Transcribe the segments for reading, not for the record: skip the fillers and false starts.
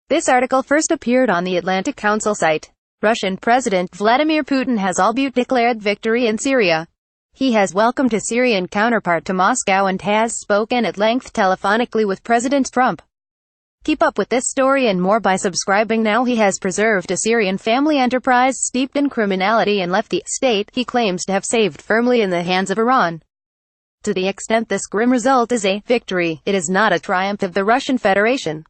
This article first appeared on the Atlantic Council site. Russian President Vladimir Putin has all but declared victory in Syria. He has welcomed his Syrian counterpart to Moscow and has spoken at length telephonically with President Trump. Keep up with this story and more by subscribing now. He has preserved a Syrian family enterprise steeped in criminality and left the state he claims to have saved firmly in the hands of Iran. To the extent this grim result is a victory, it is not a triumph of the Russian Federation.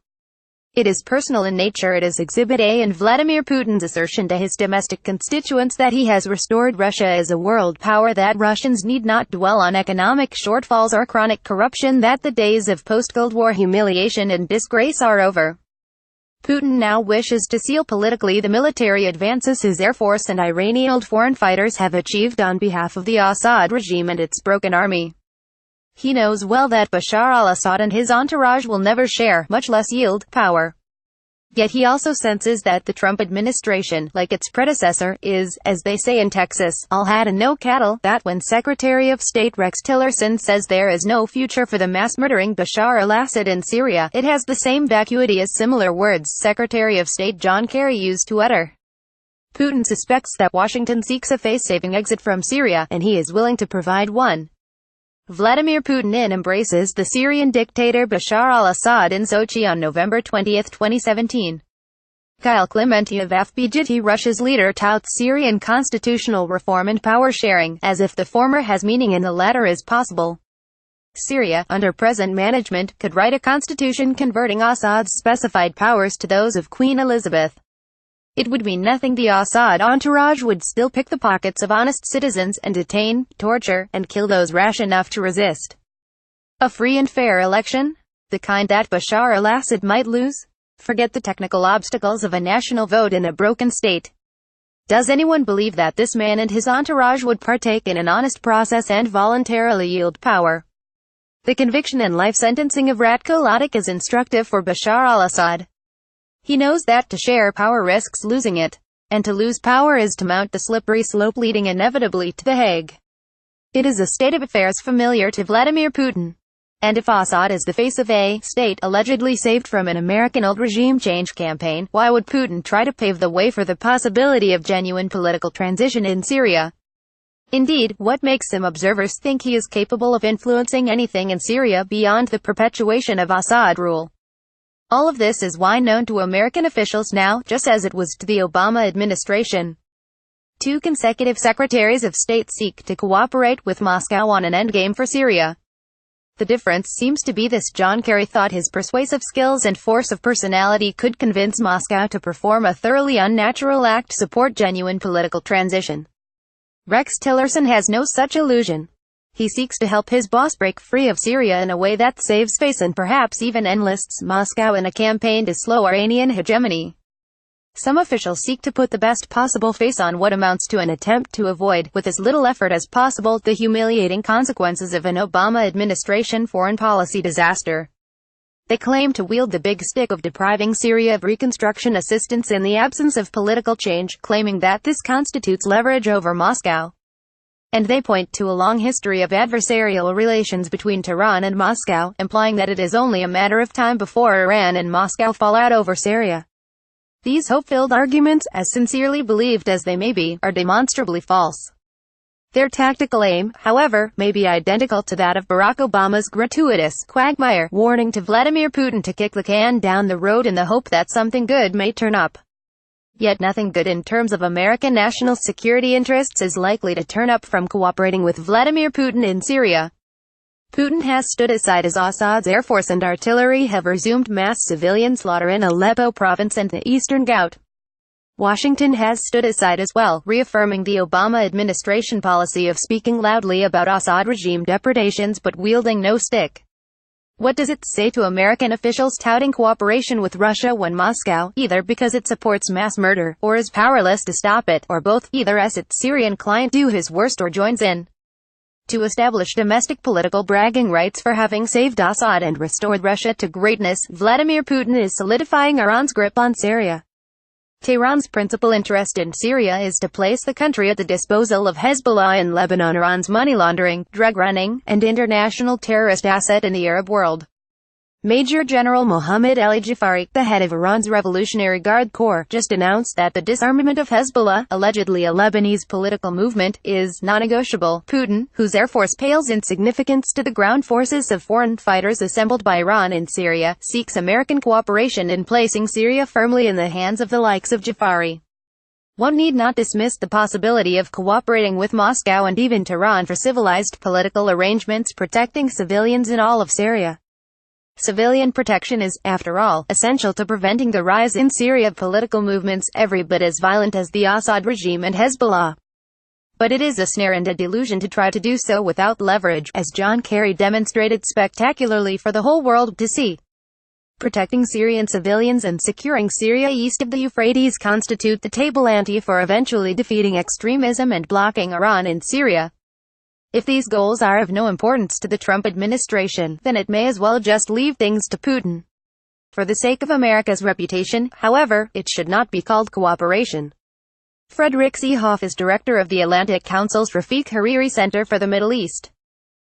It is personal in nature. It is Exhibit A in Vladimir Putin's assertion to his domestic constituents that he has restored Russia as a world power, that Russians need not dwell on economic shortfalls or chronic corruption, that the days of post-Cold War humiliation and disgrace are over. Putin now wishes to seal politically the military advances his Air Force and Iranian foreign fighters have achieved on behalf of the Assad regime and its broken army. He knows well that Bashar al-Assad and his entourage will never share, much less yield, power. Yet he also senses that the Trump administration, like its predecessor, is, as they say in Texas, all hat and no cattle, that when Secretary of State Rex Tillerson says there is no future for the mass-murdering Bashar al-Assad in Syria, it has the same vacuity as similar words Secretary of State John Kerry used to utter. Putin suspects that Washington seeks a face-saving exit from Syria, and he is willing to provide one. Vladimir Putin embraces the Syrian dictator Bashar al-Assad in Sochi on November 20, 2017. Kyle Clementi of FBGT, Russia's leader, touts Syrian constitutional reform and power sharing, as if the former has meaning and the latter is possible. Syria, under present management, could write a constitution converting Assad's specified powers to those of Queen Elizabeth. It would mean nothing. The Assad entourage would still pick the pockets of honest citizens, and detain, torture, and kill those rash enough to resist. A free and fair election? The kind that Bashar al-Assad might lose? Forget the technical obstacles of a national vote in a broken state. Does anyone believe that this man and his entourage would partake in an honest process and voluntarily yield power? The conviction and life sentencing of Ratko Mladic is instructive for Bashar al-Assad. He knows that to share power risks losing it, and to lose power is to mount the slippery slope leading inevitably to The Hague. It is a state of affairs familiar to Vladimir Putin. And if Assad is the face of a state allegedly saved from an American-old regime change campaign, why would Putin try to pave the way for the possibility of genuine political transition in Syria? Indeed, what makes some observers think he is capable of influencing anything in Syria beyond the perpetuation of Assad rule? All of this is why known to American officials now, just as it was to the Obama administration. 2 consecutive secretaries of state seek to cooperate with Moscow on an endgame for Syria. The difference seems to be this: John Kerry thought his persuasive skills and force of personality could convince Moscow to perform a thoroughly unnatural act to support genuine political transition. Rex Tillerson has no such illusion. He seeks to help his boss break free of Syria in a way that saves face and perhaps even enlists Moscow in a campaign to slow Iranian hegemony. Some officials seek to put the best possible face on what amounts to an attempt to avoid, with as little effort as possible, the humiliating consequences of an Obama administration foreign policy disaster. They claim to wield the big stick of depriving Syria of reconstruction assistance in the absence of political change, claiming that this constitutes leverage over Moscow. And they point to a long history of adversarial relations between Tehran and Moscow, implying that it is only a matter of time before Iran and Moscow fall out over Syria. These hope-filled arguments, as sincerely believed as they may be, are demonstrably false. Their tactical aim, however, may be identical to that of Barack Obama's gratuitous quagmire warning to Vladimir Putin to kick the can down the road in the hope that something good may turn up. Yet nothing good in terms of American national security interests is likely to turn up from cooperating with Vladimir Putin in Syria. Putin has stood aside as Assad's air force and artillery have resumed mass civilian slaughter in Aleppo province and the eastern Ghouta. Washington has stood aside as well, reaffirming the Obama administration policy of speaking loudly about Assad regime depredations but wielding no stick. What does it say to American officials touting cooperation with Russia when Moscow, either because it supports mass murder, or is powerless to stop it, or both, either as its Syrian client do his worst or joins in to establish domestic political bragging rights for having saved Assad and restored Russia to greatness? Vladimir Putin is solidifying Iran's grip on Syria. Tehran's principal interest in Syria is to place the country at the disposal of Hezbollah in Lebanon, Iran's money laundering, drug running, and international terrorist asset in the Arab world. Major General Mohammed Ali Jafari, the head of Iran's Revolutionary Guard Corps, just announced that the disarmament of Hezbollah, allegedly a Lebanese political movement, is non-negotiable. Putin, whose air force pales in significance to the ground forces of foreign fighters assembled by Iran in Syria, seeks American cooperation in placing Syria firmly in the hands of the likes of Jafari. One need not dismiss the possibility of cooperating with Moscow and even Tehran for civilized political arrangements protecting civilians in all of Syria. Civilian protection is, after all, essential to preventing the rise in Syria of political movements every bit as violent as the Assad regime and Hezbollah. But it is a snare and a delusion to try to do so without leverage, as John Kerry demonstrated spectacularly for the whole world to see. Protecting Syrian civilians and securing Syria east of the Euphrates constitute the table ante for eventually defeating extremism and blocking Iran in Syria. If these goals are of no importance to the Trump administration, then it may as well just leave things to Putin. For the sake of America's reputation, however, it should not be called cooperation. Frederick Seehoff is director of the Atlantic Council's Rafiq Hariri Center for the Middle East.